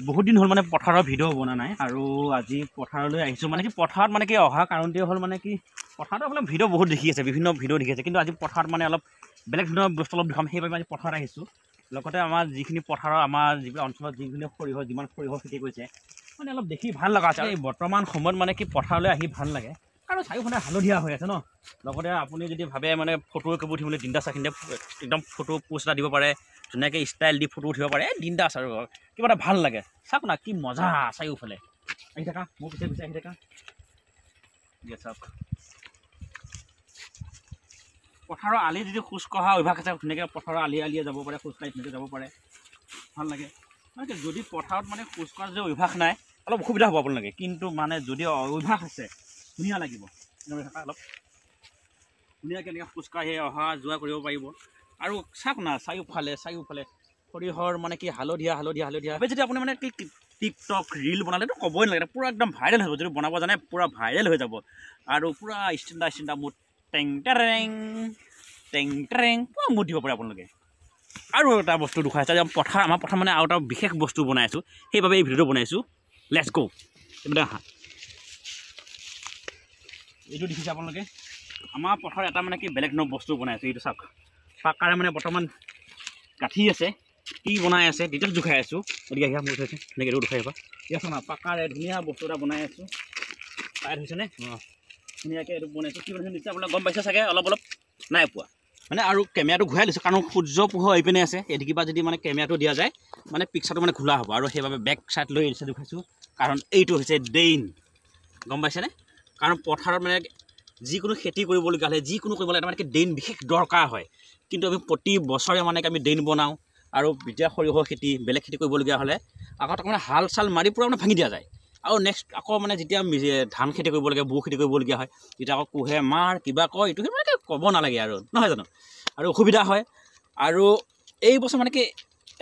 বহুত দিন হ'ল মানে পথাৰৰ ভিডিঅ' বনা নাই আৰু আজি পথাৰলৈ আহিছোঁ মানে কি পথাৰত মানে কি অহা কাৰণটোৱে হ'ল মানে কি পথাৰত অলপ ভিডিঅ' বহুত দেখি আছে বিভিন্ন ভিডিঅ' দেখি আছে কিন্তু আজি পথাৰত মানে অলপ বেলেগ ধৰণৰ বস্তু অলপ দেখাম সেইবাবে আজি পথাৰত আহিছোঁ লগতে আমাৰ যিখিনি পথাৰৰ আমাৰ যিবিলাক অঞ্চলত যিখিনি সৰিয়হ যিমান সৰিয়হ খেতি কৰিছে মানে অলপ দেখি ভাল লগা আছে আৰু এই বৰ্তমান সময়ত মানে কি পথাৰলৈ আহি ভাল লাগে আৰু চাৰিওফালে হালধীয়া হৈ আছে ন লগতে আপুনি যদি ভাবে মানে ফটো একপি উঠিবলৈ দিনটা চাখিনে একদম ফটো পোষ্ট এটা দিব পাৰে ধুনীয়াকৈ ষ্টাইল দি ফটো উঠিব পাৰে দিনদাছ আৰু কিবা এটা ভাল লাগে চাওক না কি মজা চাৰিওফালে আহি থাকা মোৰ পিছে পিছে আহি থাকা চাওক পথাৰৰ আলি যদি খোজ কঢ়া অভ্যাস আছে ধুনীয়াকৈ পথাৰৰ আলিয়ে যাব পাৰে খোজকাঢ়ি ধুনীয়াকৈ যাব পাৰে ভাল লাগে মানে যদি পথাৰত মানে খোজ কঢ়াৰ যদি অভ্যাস নাই অলপ অসুবিধা হ'ব আপোনালোকে কিন্তু মানে যদি অভ্যাস আছে ধুনীয়া লাগিব থকা অলপ ধুনীয়াকৈ এনেকৈ খোজকাঢ়ি অহা যোৱা কৰিব পাৰিব আৰু চাওক না চাৰিওফালে সৰিয়হৰ মানে কি হালধীয়া যদি আপুনি মানে কি টিকটক ৰিল বনালেতো ক'বই নালাগে পূৰা একদম ভাইৰেল হ'ব যদি বনাব জানে পূৰা ভাইৰেল হৈ যাব আৰু পূৰা ষ্টেণ্ডাৰ মুড টেং টেৰেং পূৰা মুড দিব পাৰে আপোনালোকে আৰু এটা বস্তু দেখুৱাইছে যে আমাৰ পথাৰ মানে আৰু এটা বিশেষ বস্তু বনাই আছোঁ সেইবাবে এই ভিডিঅ'টো বনাইছোঁ লেটছ গো এইটো দেখিছে আপোনালোকে আমাৰ পথাৰত এটা মানে কি বেলেগ ধৰণৰ বস্তু বনাই আছোঁ এইটো চাওক পাকাৰে মানে বৰ্তমান গাঁঠি আছে কি বনাই আছে ডিটেইলছ জোখাই আছোঁ গতিকে আহিবা মোৰ উঠাইছে এনেকৈ এইটো দুখাই আহিবা ইয়াত না পাকাৰে ধুনীয়া বস্তু এটা বনাই আছোঁ টাইট হৈছেনে অঁ ধুনীয়াকৈ এইটো বনাইছোঁ কি বনাইছোঁ নিশ্চয় আপোনালোকে গম পাইছে চাগে অলপ নাই পোৱা মানে আৰু কেমেৰাটো ঘূৰাই লৈছোঁ কাৰণ সূৰ্য পোহৰ এইপিনে আছে এদিকিবা যদি মানে কেমেৰাটো দিয়া যায় মানে পিকচাৰটো মানে খোলা হ'ব আৰু সেইবাবে বেক চাইড লৈ এই চাইড দেখুৱাইছোঁ কাৰণ এইটো হৈছে ড্ৰেইন গম পাইছেনে কাৰণ পথাৰত মানে যিকোনো খেতি কৰিবলগীয়া হ'লে যিকোনো কৰিব লাগে মানে ড্ৰেইন বিশেষ দৰকাৰ হয় কিন্তু আমি প্ৰতি বছৰে মানে আমি ড্ৰেইন বনাওঁ আৰু যেতিয়া সৰিয়হৰ খেতি বেলেগ খেতি কৰিবলগীয়া হ'লে আগত মানে হাল চাল মাৰি পূৰা মানে ভাঙি দিয়া যায় আৰু নেক্সট আকৌ মানে যেতিয়া ধান খেতি কৰিবলগীয়া বু খেতি কৰিবলগীয়া হয় তেতিয়া আকৌ কোহে মাৰ কিবা কয় এইটো মানে ক'ব নালাগে আৰু নহয় জানো আৰু অসুবিধা হয় আৰু এই বছৰ মানে কি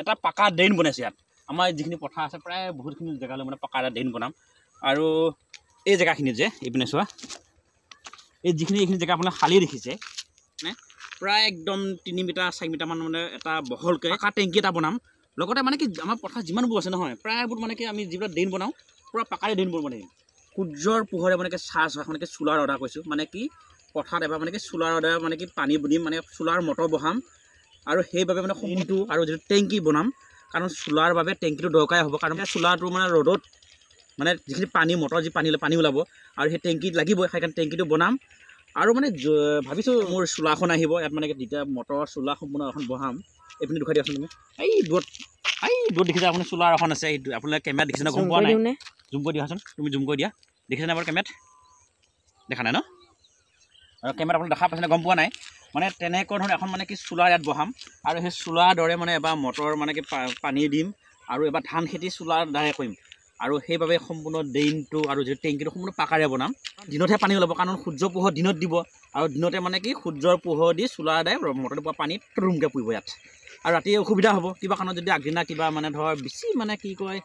এটা পাকা ড্ৰেইন বনাইছে ইয়াত আমাৰ যিখিনি পথাৰ আছে প্ৰায় বহুতখিনি জেগালৈ মানে পাকা এটা ড্ৰেইন বনাম আৰু এই জেগাখিনিত যে এইপিনে চোৱা এই এইখিনি জেগা আপোনাৰ খালী দেখিছে মানে প্ৰায় একদম 3 মিটাৰ 4 মিটাৰমান মানে এটা বহলকৈ পাকা টেংকি এটা বনাম লগতে মানে কি আমাৰ পথাৰ যিমানবোৰ আছে নহয় প্ৰায়বোৰ মানে কি আমি যিবিলাক ড্ৰেইন বনাওঁ পূৰা পাকাৰে ড্ৰেইনবোৰ বনাই দিম সূৰ্যৰ পোহৰে মানে কি চাৰ্জ হয় মানে কি চোলাৰ অৰ্ডাৰ কৰিছোঁ মানে কি পথাৰত এবাৰ মানে কি চোলাৰ অৰ্ডাৰ মানে কি পানী দিম মানে চোলাৰ মটৰ বহাম আৰু সেইবাবে মানে সম্পূৰ্ণটো আৰু যিটো টেংকি বনাম কাৰণ চোলাৰ বাবে টেংকিটো দৰকাৰেই হ'ব কাৰণ চোলাৰটো মানে ৰ'দত মানে যিখিনি পানী মটৰ যি পানী ওলাব আৰু সেই টেংকিত লাগিবই সেইকাৰণে টেংকিটো বনাম আৰু মানে ভাবিছোঁ মোৰ চোলাখন আহিব ইয়াত মানে যেতিয়া মটৰৰ চোলা সম্পূৰ্ণ এখন বহাম এইপিনে দেখুৱাই দিয়াচোন তুমি এই দূৰত দেখিছে আপুনি চোলাৰ এখন আছে এইটো আপোনালোকে কেমেৰাত দেখিছে ন গম পোৱা নাই জুম কৰি দিয়াচোন তুমি জুম কৰি দিয়া দেখিছেনে বাৰু কেমেৰাত দেখা নাই ন আৰু কেমেৰাত আপুনি দেখা পাইছেনে গম পোৱা নাই মানে তেনেকুৱা ধৰণৰ এখন মানে কি চোলাৰ ইয়াত বহাম আৰু সেই চোলাৰ দৰে মানে এবাৰ মটৰ মানে কি পানী দিম আৰু এবাৰ ধান খেতি চোলাৰ দ্বাৰাই কৰিম আৰু সেইবাবে সম্পূৰ্ণ ড্ৰেইনটো আৰু যিটো টেংকিটো সম্পূৰ্ণ পাকাৰে বনাম দিনতহে পানী ওলাব কাৰণ সূৰ্য পোহৰ দিনত দিব আৰু দিনতে মানে কি সূৰ্যৰ পোহৰ দি চোলাৰ দ্বাৰাই মটৰটো পৰা পানীত ৰুমকৈ পৰিব ইয়াত আৰু ৰাতি অসুবিধা হ'ব কিবা কাৰণত যদি আগদিনা কিবা মানে ধৰ বেছি মানে কি কয়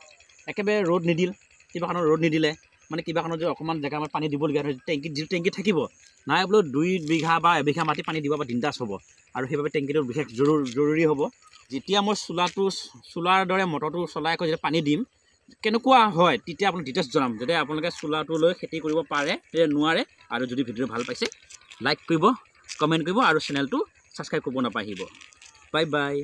একেবাৰে ৰ'দ নিদিল কিবা কাৰণত ৰ'দ নিদিলে মানে কিবা কাৰণত যদি অকণমান জেগা আমাৰ পানী দিবলগীয়া হয় টেংকিত যিটো টেংকি থাকিব নাই বোলো 2 বিঘা বা 1 বিঘা মাটি পানী দিব বা দিনদাছ হ'ব আৰু সেইবাবে টেংকিটো বিশেষ জৰুৰী হ'ব যেতিয়া মই চোলাৰ দৰে মটৰটো চলাই আকৌ যেতিয়া পানী দিম কেনেকুৱা হয় তেতিয়া আপোনাক ডিটেইলছ জনাম যদি আপোনালোকে চোলাৰটো লৈ খেতি কৰিব পাৰে নোৱাৰে আৰু যদি ভিডিঅ'টো ভাল পাইছে লাইক কৰিব কমেণ্ট কৰিব আৰু চেনেলটো ছাবস্ক্ৰাইব কৰিব নাপাহৰিব বাই বাই